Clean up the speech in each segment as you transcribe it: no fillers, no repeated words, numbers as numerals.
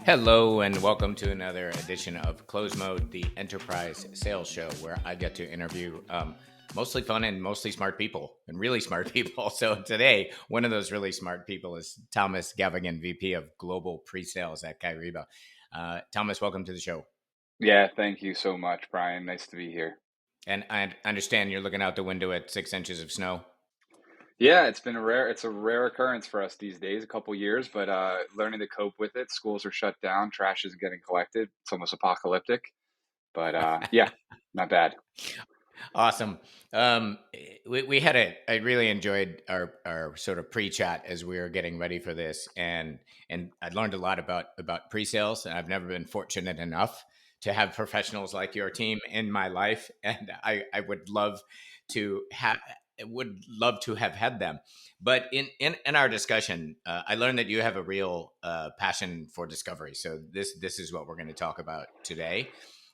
Hello, and welcome to another edition of Close Mode, the enterprise sales show, where I get to interview mostly fun and mostly smart people, and really smart people. So today, one of those really smart people is Thomas Gavaghan, VP of Global Pre-Sales at Kyriba. Thomas, welcome to the show. Yeah, thank you so much, Brian. Nice to be here. And I understand you're looking out the window at 6 inches of snow. Yeah, it's a rare occurrence for us these days, a couple years, but learning to cope with it. Schools are shut down, trash isn't getting collected. It's almost apocalyptic, but yeah, not bad. Awesome. Um, we had I really enjoyed our sort of pre-chat as we were getting ready for this, and I learned a lot about pre-sales, and I've never been fortunate enough to have professionals like your team in my life, and I would love to have had them. But in our discussion, I learned that you have a real passion for discovery. So this is what we're going to talk about today.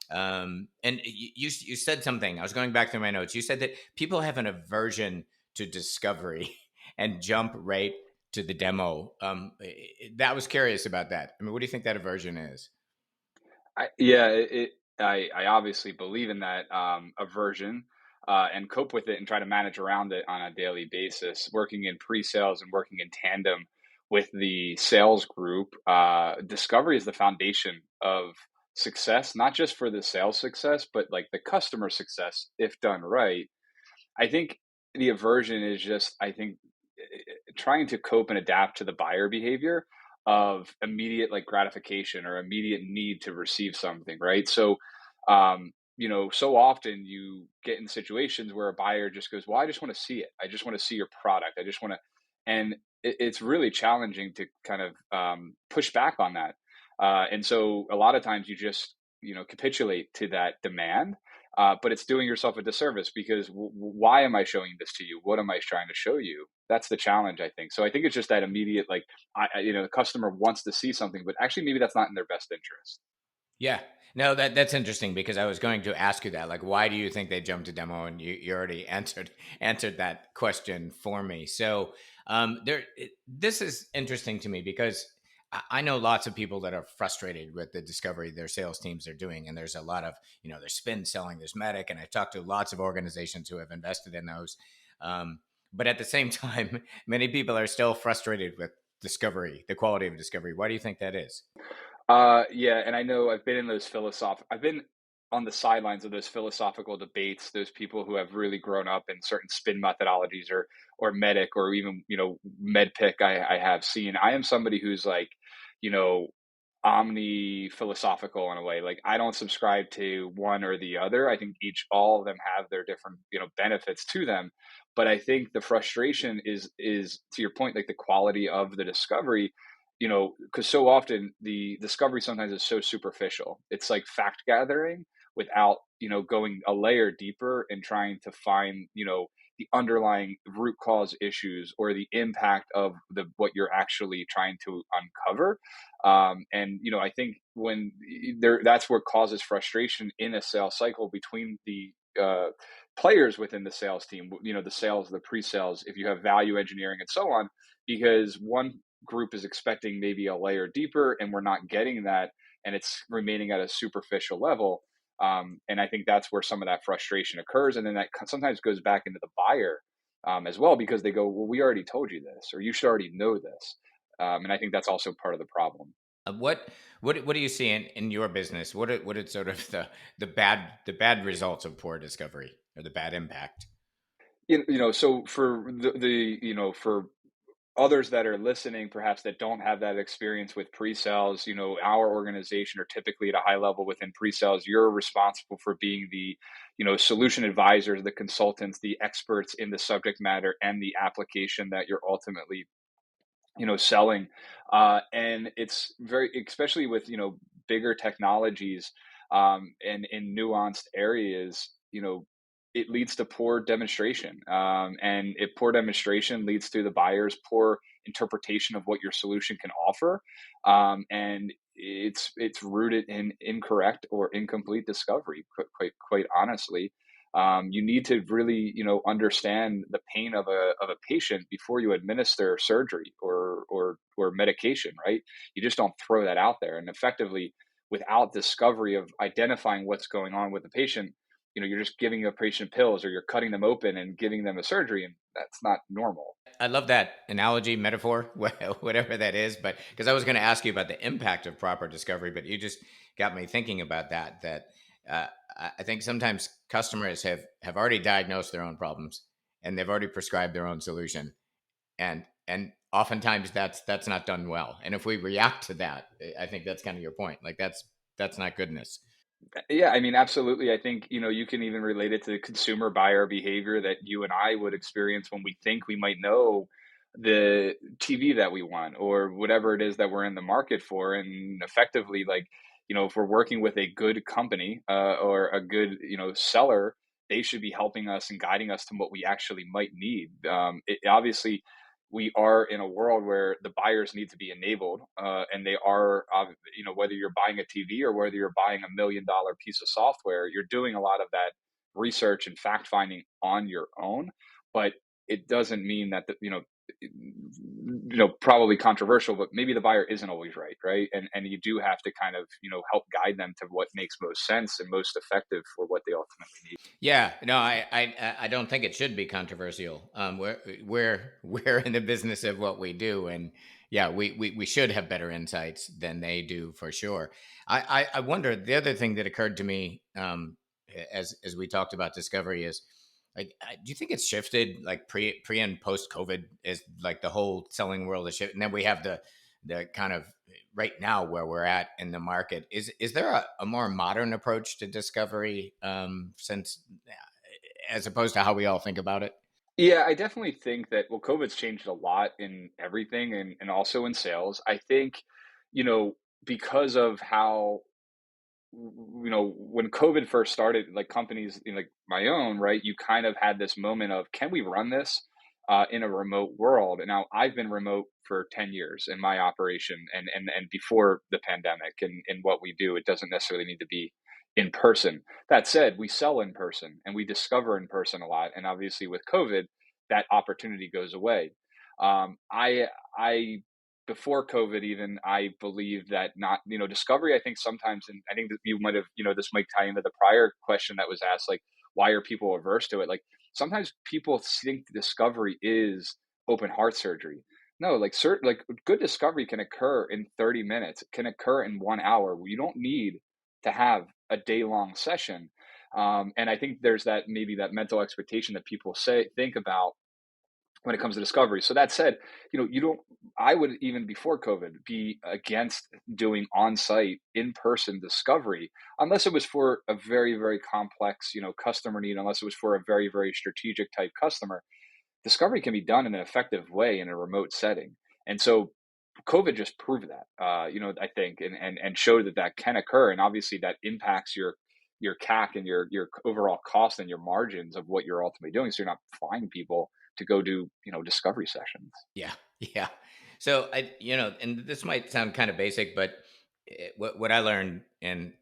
And you said something. I was going back through my notes. You said that people have an aversion to discovery and jump right to the demo. That was curious about that. I mean, what do you think that aversion is? Yeah, I obviously believe in that aversion and cope with it and try to manage around it on a daily basis. Working in pre-sales and working in tandem with the sales group, discovery is the foundation of success, not just for the sales success, but like the customer success if done right. I think the aversion is just, trying to cope and adapt to the buyer behavior of immediate like gratification or immediate need to receive something, right? So often you get in situations where a buyer just goes, "Well, I just want to see it. I just want to see your product. I just want to," and it's really challenging to kind of push back on that. And so a lot of times you just capitulate to that demand, but it's doing yourself a disservice because why am I showing this to you? What am I trying to show you? That's the challenge, I think. So I think it's just that immediate, like, the customer wants to see something, but actually maybe that's not in their best interest. Yeah. No, that's interesting because I was going to ask you that. Like, why do you think they jumped to demo? And you already answered that question for me. So this is interesting to me because I know lots of people that are frustrated with the discovery their sales teams are doing, and there's a lot of there's spin selling, there's medic, and I've talked to lots of organizations who have invested in those. But at the same time, many people are still frustrated with discovery, the quality of discovery. Why do you think that is? Yeah, and I know I've been on the sidelines of those philosophical debates, those people who have really grown up in certain spin methodologies or medic or even, med pick I have seen. I am somebody who's like, you know, omni philosophical in a way. Like I don't subscribe to one or the other. I think all of them have their different, benefits to them. But I think the frustration is to your point, like the quality of the discovery, because so often the discovery sometimes is so superficial. It's like fact gathering without, going a layer deeper and trying to find, the underlying root cause issues or the impact of the what you're actually trying to uncover. And I think when that's what causes frustration in a sales cycle between the players within the sales team, the sales, the pre-sales, if you have value engineering and so on, because one group is expecting maybe a layer deeper and we're not getting that, and it's remaining at a superficial level. And I think that's where some of that frustration occurs, and then that sometimes goes back into the buyer as well, because they go, well, we already told you this, or you should already know this. And I think that's also part of the problem. What do you see in your business? What are sort of the bad results of poor discovery or the bad impact? So for for others that are listening, perhaps that don't have that experience with pre-sales, our organization are typically at a high level within pre-sales. You're responsible for being the, solution advisors, the consultants, the experts in the subject matter and the application that you're ultimately, selling. And it's very, especially with, bigger technologies and in nuanced areas, it leads to poor demonstration. And if poor demonstration leads to the buyer's poor interpretation of what your solution can offer. And it's rooted in incorrect or incomplete discovery, quite honestly. You need to really, understand the pain of a patient before you administer surgery or or medication, right? You just don't throw that out there. And effectively, without discovery of identifying what's going on with the patient, you're just giving a patient pills, or you're cutting them open and giving them a surgery, and that's not normal. I love that analogy, metaphor, whatever that is. But because I was going to ask you about the impact of proper discovery, but you just got me thinking about that. Uh, I think sometimes customers have already diagnosed their own problems and they've already prescribed their own solution, and oftentimes that's not done well. And if we react to that, I think that's kind of your point. Like that's not goodness. Yeah, I mean, absolutely. I think, you can even relate it to the consumer buyer behavior that you and I would experience when we think we might know the TV that we want, or whatever it is that we're in the market for. And effectively, like, if we're working with a good company, or a good, seller, they should be helping us and guiding us to what we actually might need. Obviously, we are in a world where the buyers need to be enabled, and they are, whether you're buying a TV or whether you're buying $1 million piece of software, you're doing a lot of that research and fact finding on your own. But it doesn't mean that probably controversial, but maybe the buyer isn't always right, right? And you do have to kind of help guide them to what makes most sense and most effective for what they ultimately need. Yeah, no, I don't think it should be controversial. We're in the business of what we do, and yeah, we should have better insights than they do for sure. I wonder, the other thing that occurred to me, as we talked about discovery is, like, do you think it's shifted, like pre and post COVID, is like the whole selling world is shifted, and then we have the kind of right now where we're at in the market. Is there a more modern approach to discovery, since as opposed to how we all think about it? Yeah, I definitely think that, well, COVID's changed a lot in everything, and also in sales. I think, you know, because of how, when COVID first started, like companies, like my own, right? You kind of had this moment of, can we run this in a remote world? And now I've been remote for 10 years in my operation, and before the pandemic, and what we do, it doesn't necessarily need to be in person. That said, we sell in person and we discover in person a lot. And obviously with COVID, that opportunity goes away. I before COVID, even, I believe that, not, discovery, I think sometimes, and I think that you might have, this might tie into the prior question that was asked, like, why are people averse to it? Like, sometimes people think discovery is open heart surgery. No, like, certain, like, good discovery can occur in 30 minutes, can occur in 1 hour. You don't need to have a day long session. And I think there's that, maybe that mental expectation that people think about when it comes to discovery. So that said, you don't, I would, even before COVID, be against doing on-site, in-person discovery, unless it was for a very, very complex, customer need, unless it was for a very, very strategic type customer. Discovery can be done in an effective way in a remote setting. And so COVID just proved that, I think, and showed that that can occur. And obviously that impacts your CAC and your overall cost and your margins of what you're ultimately doing. So you're not flying people to go do, discovery sessions. Yeah, yeah. So and this might sound kind of basic, but what I learned in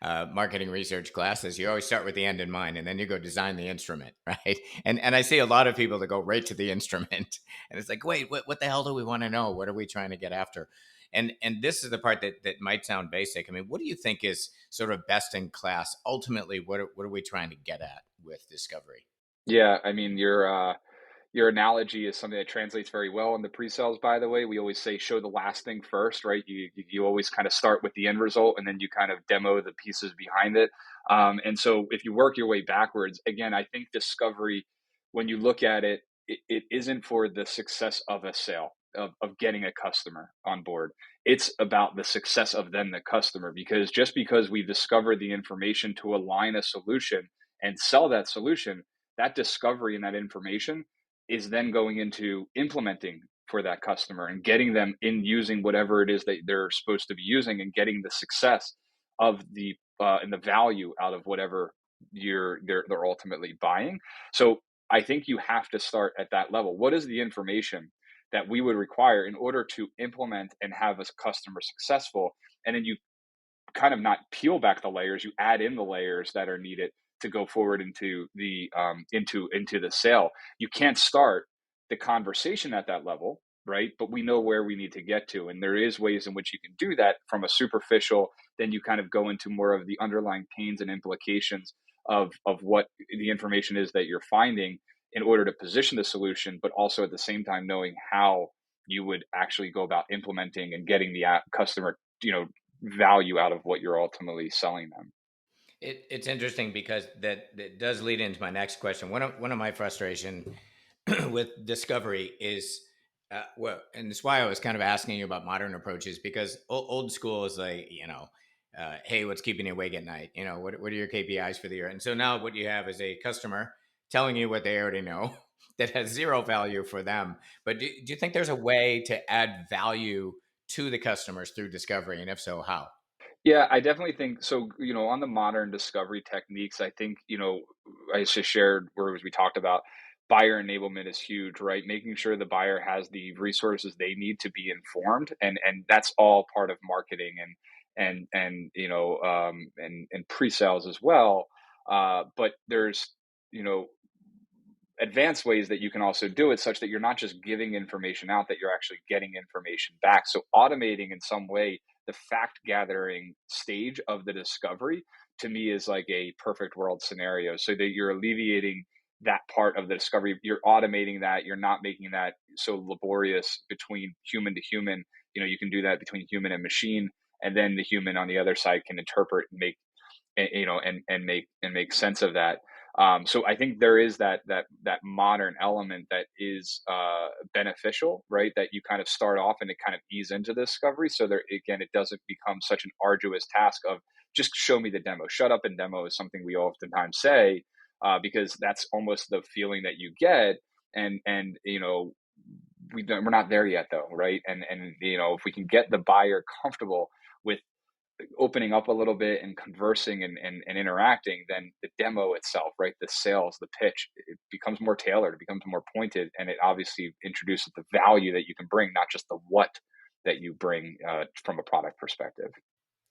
marketing research class is you always start with the end in mind, and then you go design the instrument, right? And I see a lot of people that go right to the instrument, and it's like, wait, what the hell do we want to know? What are we trying to get after? And this is the part that might sound basic. I mean, what do you think is sort of best in class? Ultimately, what are we trying to get at with discovery? Yeah, I mean, your analogy is something that translates very well in the pre-sales, by the way. We always say, show the last thing first, right? You always kind of start with the end result, and then you kind of demo the pieces behind it. And so if you work your way backwards, again, I think discovery, when you look at it, it isn't for the success of a sale, of getting a customer on board. It's about the success of then the customer, because just because we discovered the information to align a solution and sell that solution, that discovery and that information is then going into implementing for that customer and getting them in using whatever it is that they're supposed to be using, and getting the success of the and the value out of whatever they're ultimately buying. So I think you have to start at that level. What is the information that we would require in order to implement and have a customer successful? And then you kind of not peel back the layers, you add in the layers that are needed to go forward into the into the sale. You can't start the conversation at that level, right? But we know where we need to get to. And there is ways in which you can do that from a superficial, then you kind of go into more of the underlying pains and implications of what the information is that you're finding in order to position the solution, but also at the same time knowing how you would actually go about implementing and getting the customer, value out of what you're ultimately selling them. It's interesting because that does lead into my next question. One of my frustration with discovery is, well, and it's why I was kind of asking you about modern approaches, because old school is like, hey, what's keeping you awake at night? What are your KPIs for the year? And so now what you have is a customer telling you what they already know that has zero value for them. But do you think there's a way to add value to the customers through discovery? And if so, how? Yeah, I definitely think so. On the modern discovery techniques, I think, I just shared where we talked about buyer enablement is huge, right? Making sure the buyer has the resources they need to be informed, and that's all part of marketing and pre-sales as well. But there's you know advanced ways that you can also do it such that you're not just giving information out, that you're actually getting information back. So automating in some way the fact gathering stage of the discovery, to me, is like a perfect world scenario, so that you're alleviating that part of the discovery. You're automating that. You're not making that so laborious between human to human. You can do that between human and machine, and then the human on the other side can interpret and make and make sense of that. So I think there is that modern element that is beneficial, right? That you kind of start off and it kind of ease into the discovery. So there again, it doesn't become such an arduous task of just show me the demo. Shut up and demo is something we oftentimes say, because that's almost the feeling that you get. And we're not there yet though, right? And if we can get the buyer comfortable with opening up a little bit and conversing and interacting, then the demo itself, right, the sales, the pitch, it becomes more tailored, it becomes more pointed, and it obviously introduces the value that you can bring, not just the what that you bring from a product perspective.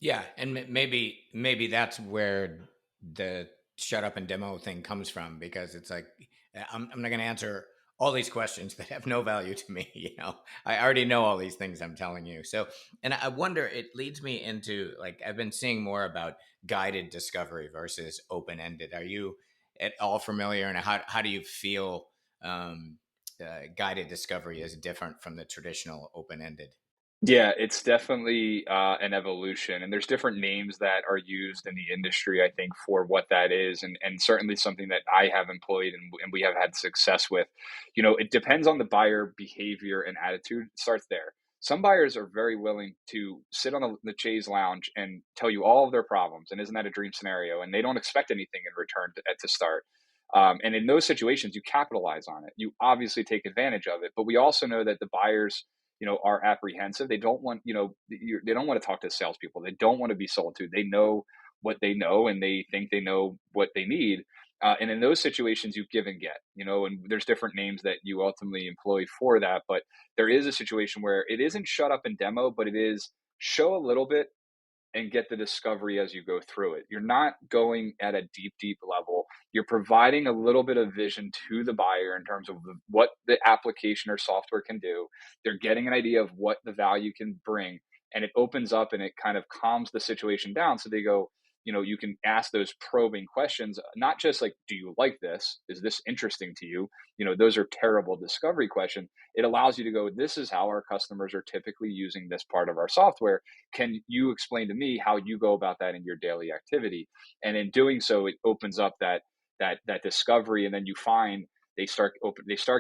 Yeah, and maybe that's where the shut up and demo thing comes from, because it's like, I'm not going to answer all these questions that have no value to me. I already know all these things I'm telling you. So, and I wonder, it leads me into, like, I've been seeing more about guided discovery versus open ended. Are you at all familiar, and how do you feel guided discovery is different from the traditional open ended? Yeah, it's definitely an evolution, and there's different names that are used in the industry, I think, for what that is, and certainly something that I have employed and we have had success with. It depends on the buyer behavior and attitude. It starts there. Some buyers are very willing to sit on the chaise lounge and tell you all of their problems, and isn't that a dream scenario? And they don't expect anything in return to start. And in those situations, you capitalize on it. You obviously take advantage of it, but we also know that the buyers are apprehensive. They don't want, they don't want to talk to salespeople. They don't want to be sold to. They know what they know, and they think they know what they need. And in those situations, you give and get, and there's different names that you ultimately employ for that. But there is a situation where it isn't shut up and demo, but it is show a little bit and get the discovery as you go through it. You're not going at a deep, deep level. You're providing a little bit of vision to the buyer in terms of what the application or software can do. They're getting an idea of what the value can bring, and it opens up and it kind of calms the situation down. So they go, you can ask those probing questions, not just like, do you like this? Is this interesting to you? Those are terrible discovery questions. It allows you to go, this is how our customers are typically using this part of our software. Can you explain to me how you go about that in your daily activity? And in doing so, it opens up that discovery, and then you find they start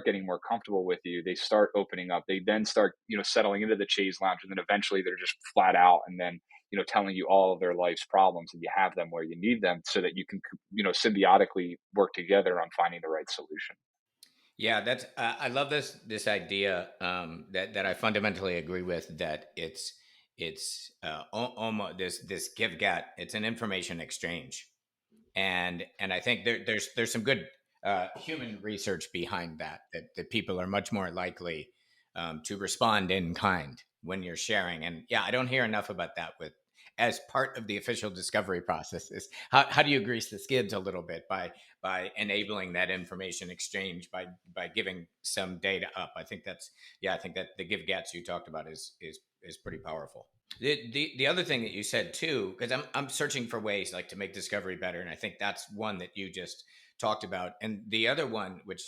getting more comfortable with you. They start opening up. They then start settling into the chaise lounge, and then eventually they're just flat out, and then telling you all of their life's problems, and you have them where you need them, so that you can symbiotically work together on finding the right solution. Yeah, that's I love this idea, that I fundamentally agree with. That it's almost this give get. It's an information exchange, and I think there's some good human research behind that, that people are much more likely to respond in kind when you're sharing. And yeah, I don't hear enough about that with as part of the official discovery process is how do you grease the skids a little bit by enabling that information exchange by giving some data up? I think that's yeah, I think that the give gets you talked about is pretty powerful. The other thing that you said too, because I'm searching for ways like to make discovery better, and I think that's one that you just talked about. And the other one, which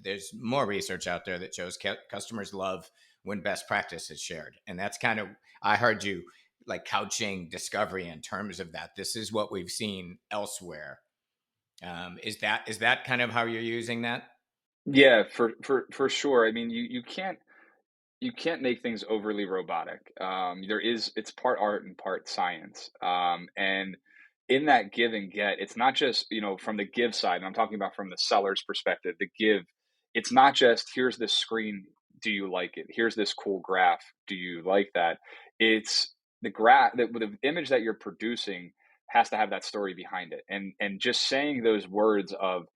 there's more research out there that shows customers love when best practice is shared, and that's kind of I heard you like couching discovery in terms of that. This is what we've seen elsewhere. Is that kind of how you're using that? Yeah, for sure. I mean, you can't make things overly robotic. It's part art and part science. And in that give and get, it's not just, from the give side, and I'm talking about from the seller's perspective, the give, it's not just here's this screen, do you like it? Here's this cool graph, do you like that? It's the image that you're producing has to have that story behind it. And just saying those words of,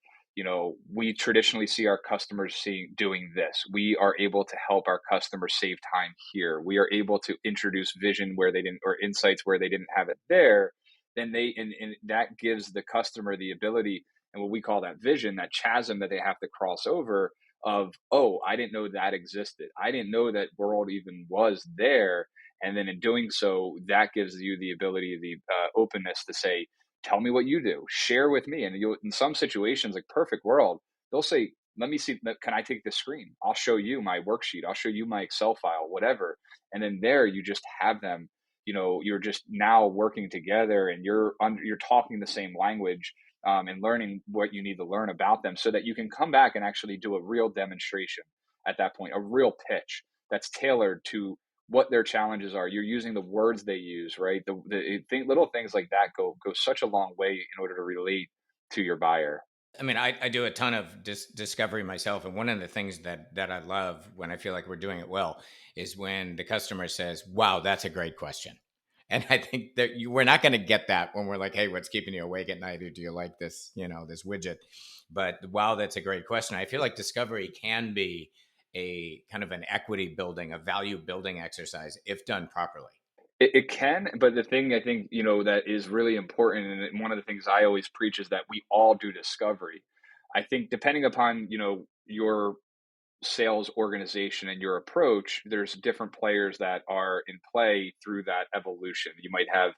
we traditionally see our customers doing this. We are able to help our customers save time here. We are able to introduce vision where they didn't, or insights where they didn't have it there. Then and that gives the customer the ability, and what we call that vision, that chasm that they have to cross over of, oh, I didn't know that existed. I didn't know that world even was there. And then in doing so, that gives you the ability, the openness to say, tell me what you do, share with me. And you, in some situations, like perfect world, they'll say, let me see, can I take the screen? I'll show you my worksheet, I'll show you my Excel file, whatever. And then there you just have them, you're just now working together, and you're talking the same language, and learning what you need to learn about them, so that you can come back and actually do a real demonstration at that point, a real pitch that's tailored to what their challenges are. You're using the words they use, right? Little things like that go such a long way in order to relate to your buyer. I mean, I do a ton of discovery myself, and one of the things that I love when I feel like we're doing it well is when the customer says, "Wow, that's a great question." And I think that we're not going to get that when we're like, "Hey, what's keeping you awake at night? Or do you like this, this widget?" But wow, that's a great question. I feel like discovery can be a kind of an equity building, a value building exercise if done properly. It can, but the thing I think, that is really important, and one of the things I always preach, is that we all do discovery. I think depending upon, your sales organization and your approach, there's different players that are in play through that evolution. You might have,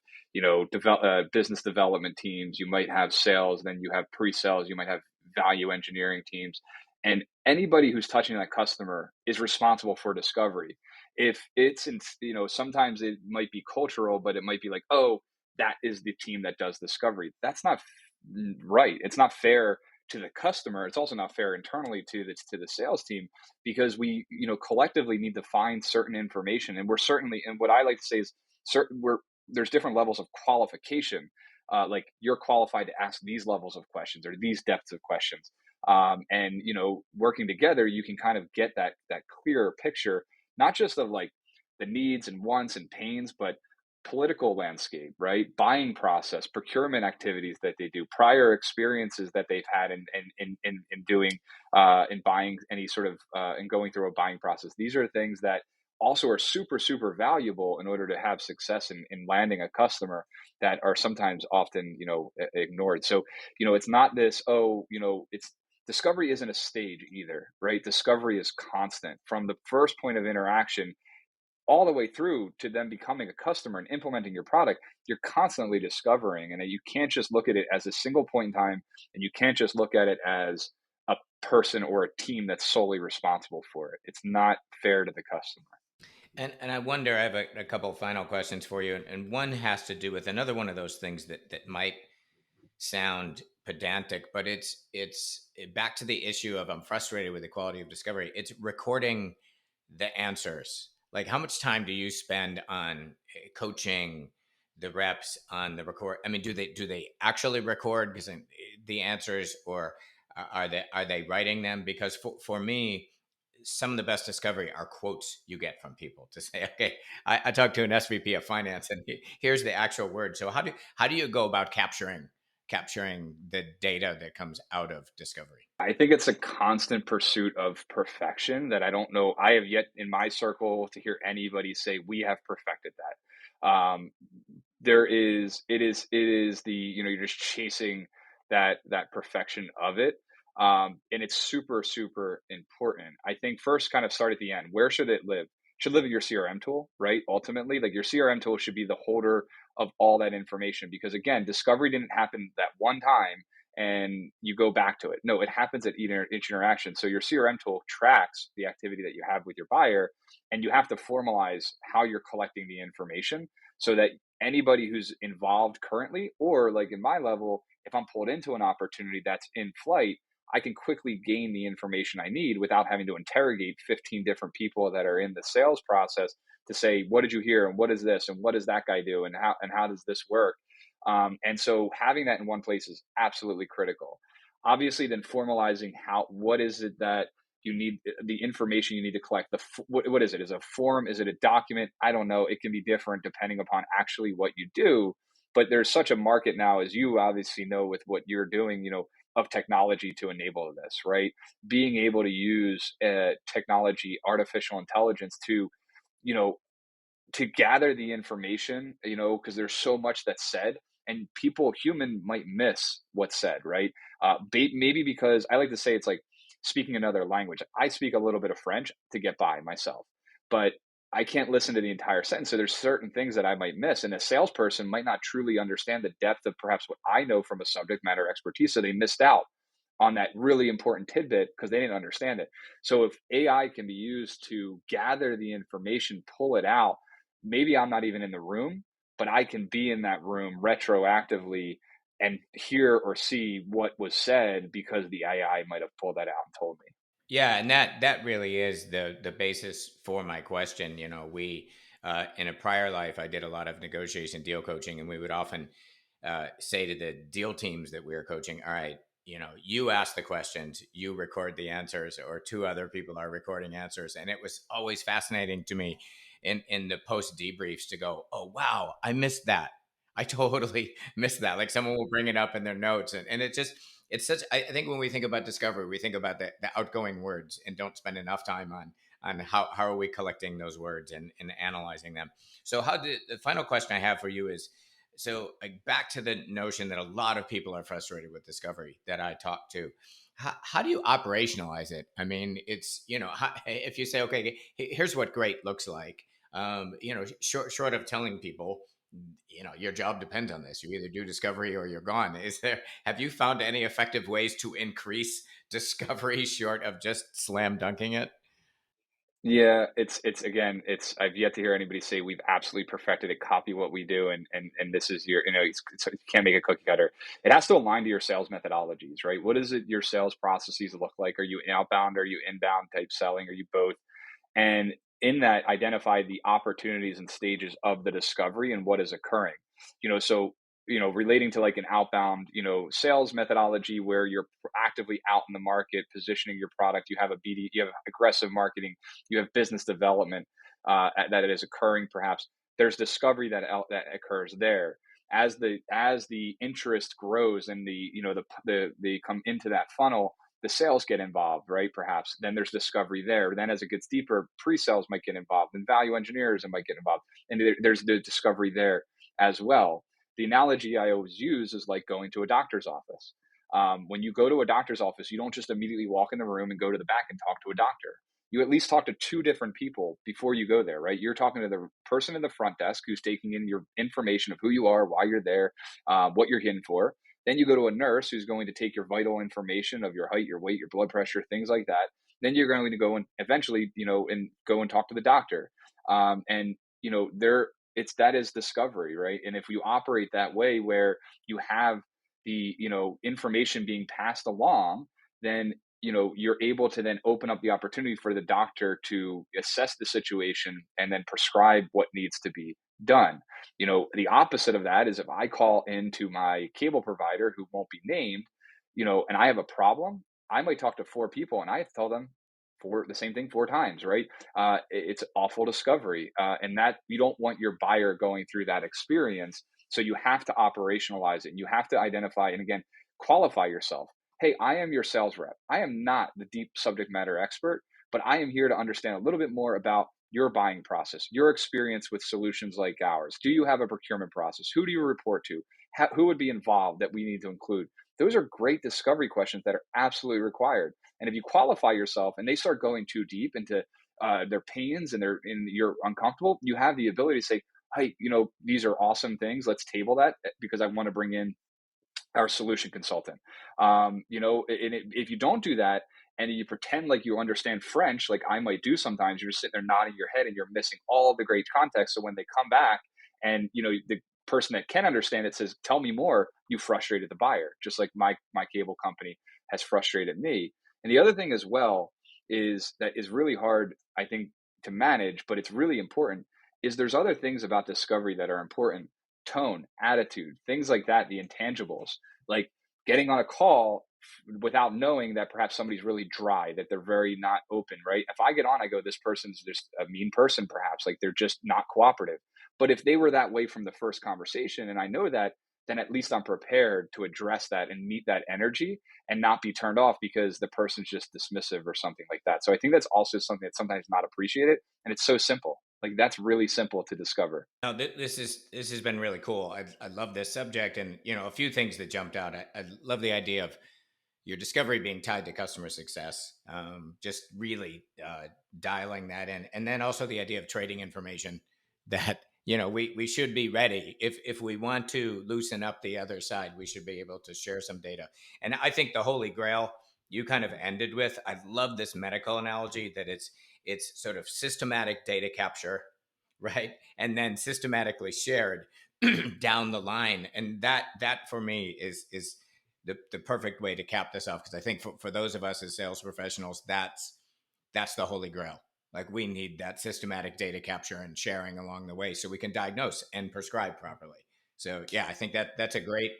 business development teams, you might have sales, then you have pre-sales, you might have value engineering teams, and anybody who's touching that customer is responsible for discovery. If it's in, sometimes it might be cultural, but it might be like, oh, that is the team that does discovery. That's not right. It's not fair to the customer. It's also not fair internally to the sales team, because we, collectively need to find certain information. And we're certainly, and what I like to say is, there's different levels of qualification. Like, you're qualified to ask these levels of questions, or these depths of questions. And working together, you can kind of get that clearer picture, not just of like the needs and wants and pains, but political landscape, right? Buying process, procurement activities that they do, prior experiences that they've had in doing, in buying any sort of, in going through a buying process. These are things that also are super, super valuable in order to have success in landing a customer, that are sometimes often, ignored. So, it's not this, oh, it's discovery isn't a stage either, right? Discovery is constant from the first point of interaction all the way through to them becoming a customer and implementing your product. You're constantly discovering, and you can't just look at it as a single point in time, and you can't just look at it as a person or a team that's solely responsible for it. It's not fair to the customer. And I wonder, I have a couple of final questions for you, and one has to do with another one of those things that might sound pedantic, but it's back to the issue of I'm frustrated with the quality of discovery. It's recording the answers. Like, how much time do you spend on coaching the reps on the record? I mean, do they actually record because the answers, or are they writing them? Because for me, some of the best discovery are quotes you get from people to say, okay, I talked to an SVP of finance, and here's the actual word. So how do you go about capturing the data that comes out of discovery? I think it's a constant pursuit of perfection that I don't know. I have yet in my circle to hear anybody say we have perfected that. it is the, you're just chasing that perfection of it. And it's super super important. I think first, kind of start at the end. Where should it live? Should live in your CRM tool, right? Ultimately, like, your CRM tool should be the holder of all that information, because again, discovery didn't happen that one time and you go back to it. No, it happens at each interaction. So your CRM tool tracks the activity that you have with your buyer, and you have to formalize how you're collecting the information, so that anybody who's involved currently, or like in my level, if I'm pulled into an opportunity that's in flight, I can quickly gain the information I need without having to interrogate 15 different people that are in the sales process to say, what did you hear? And what is this? And what does that guy do? And how does this work? And so having that in one place is absolutely critical. Obviously, then formalizing what is it that you need, the information you need to collect. What is it? Is it a form? Is it a document? I don't know. It can be different depending upon actually what you do. But there's such a market now, as you obviously know, with what you're doing, of technology to enable this, right? Being able to use technology, artificial intelligence you know, to gather the information, because there's so much that's said, and human might miss what's said, right? Maybe because I like to say it's like speaking another language. I speak a little bit of French to get by myself, but I can't listen to the entire sentence. So there's certain things that I might miss, and a salesperson might not truly understand the depth of perhaps what I know from a subject matter expertise. So they missed out on that really important tidbit because they didn't understand it. So if AI can be used to gather the information, pull it out, maybe I'm not even in the room, but I can be in that room retroactively and hear or see what was said because the AI might have pulled that out and told me. Yeah, and that really is the basis for my question. We in a prior life, I did a lot of negotiation deal coaching, and we would often say to the deal teams that we were coaching, "All right, you ask the questions, you record the answers, or two other people are recording answers." And it was always fascinating to me in the post debriefs to go, "Oh wow, I missed that. I totally missed that." Like someone will bring it up in their notes, and it's such. I think when we think about discovery, we think about the outgoing words and don't spend enough time on how are we collecting those words and analyzing them. So the final question I have for you is, so like back to the notion that a lot of people are frustrated with discovery that I talk to. How do you operationalize it? I mean, it's, if you say, okay, here's what great looks like, short of telling people, your job depends on this. You either do discovery or you're gone. Have you found any effective ways to increase discovery short of just slam dunking it? Yeah, it's again, I've yet to hear anybody say we've absolutely perfected it, copy what we do, and this is you can't make a cookie cutter. It has to align to your sales methodologies, right? What is it your sales processes look like? Are you outbound? Are you inbound type selling? Are you both? And in that, identify the opportunities and stages of the discovery and what is occurring. So relating to like an outbound sales methodology where you're actively out in the market positioning your product, you have a BD, you have aggressive marketing, you have business development that is occurring. Perhaps there's discovery that occurs there as the interest grows, and they come into that funnel, the sales get involved, right? Perhaps then there's discovery there. Then as it gets deeper, pre-sales might get involved, and value engineers might get involved, and there's the discovery there as well. The analogy I always use is like going to a doctor's office. When you go to a doctor's office, you don't just immediately walk in the room and go to the back and talk to a doctor. You at least talk to two different people before you go there, right? You're talking to the person in the front desk who's taking in your information of who you are, why you're there, what you're in for. Then you go to a nurse who's going to take your vital information of your height, your weight, your blood pressure, things like that. Then you're going to go and eventually, and go and talk to the doctor. And there, that is discovery, right? And if you operate that way, where you have the information being passed along, then you're able to then open up the opportunity for the doctor to assess the situation and then prescribe what needs to be done. The opposite of that is if I call into my cable provider who won't be named, and I have a problem, I might talk to four people and I have to tell them for the same thing four times, right? It's awful discovery, and that you don't want your buyer going through that experience. So you have to operationalize it. And you have to identify and again qualify yourself. Hey, I am your sales rep. I am not the deep subject matter expert, but I am here to understand a little bit more about your buying process, your experience with solutions like ours. Do you have a procurement process? Who do you report to? Who would be involved that we need to include? Those are great discovery questions that are absolutely required. And if you qualify yourself and they start going too deep into their pains and you're uncomfortable, you have the ability to say, hey, these are awesome things. Let's table that because I want to bring in our solution consultant. If you don't do that and you pretend like you understand French, like I might do sometimes, you're just sitting there nodding your head and you're missing all the great context. So when they come back and the person that can understand it says, "Tell me more," you frustrated the buyer, just like my cable company has frustrated me. And the other thing as well is that is really hard, I think, to manage, but it's really important. Is there's other things about discovery that are important: tone, attitude, things like that, the intangibles, like getting on a call without knowing that perhaps somebody's really dry, that they're very not open, right? If I get on, I go, this person's just a mean person, perhaps, like they're just not cooperative. But if they were that way from the first conversation and I know that, then at least I'm prepared to address that and meet that energy and not be turned off because the person's just dismissive or something like that. So I think that's also something that's sometimes not appreciated. And it's so simple. Like that's really simple to discover. No, this has been really cool. I love this subject, and a few things that jumped out. I love the idea of your discovery being tied to customer success. Just really dialing that in, and then also the idea of trading information. That we should be ready if we want to loosen up the other side. We should be able to share some data. And I think the holy grail you kind of ended with. I love this medical analogy that it's sort of systematic data capture, right? And then systematically shared down the line. And that for me is the perfect way to cap this off. Because I think for those of us as sales professionals, that's the holy grail. Like we need that systematic data capture and sharing along the way so we can diagnose and prescribe properly. So yeah, I think that's a great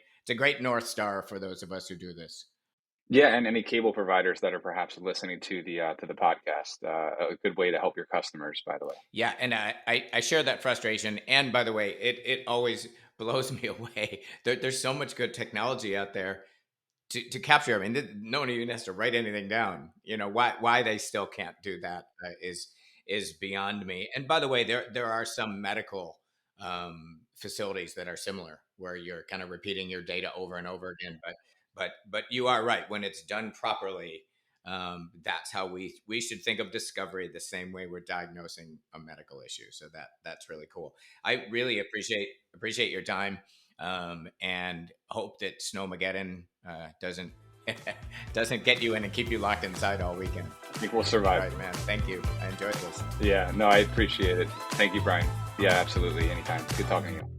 North Star for those of us who do this. Yeah, and any cable providers that are perhaps listening to the podcast, a good way to help your customers, by the way. Yeah, and I share that frustration. And by the way, it always blows me away. There's so much good technology out there to capture. I mean, no one even has to write anything down. Why they still can't do that is beyond me. And by the way, there are some medical facilities that are similar where you're kind of repeating your data over and over again. But you are right. When it's done properly, that's how we should think of discovery the same way we're diagnosing a medical issue. So that's really cool. I really appreciate your time, and hope that Snowmageddon doesn't doesn't get you in and keep you locked inside all weekend. I think we'll All survive. right, man. Thank you. I enjoyed this. Yeah, no, I appreciate it. Thank you, Brian. Yeah, absolutely. Anytime. Good talking to you.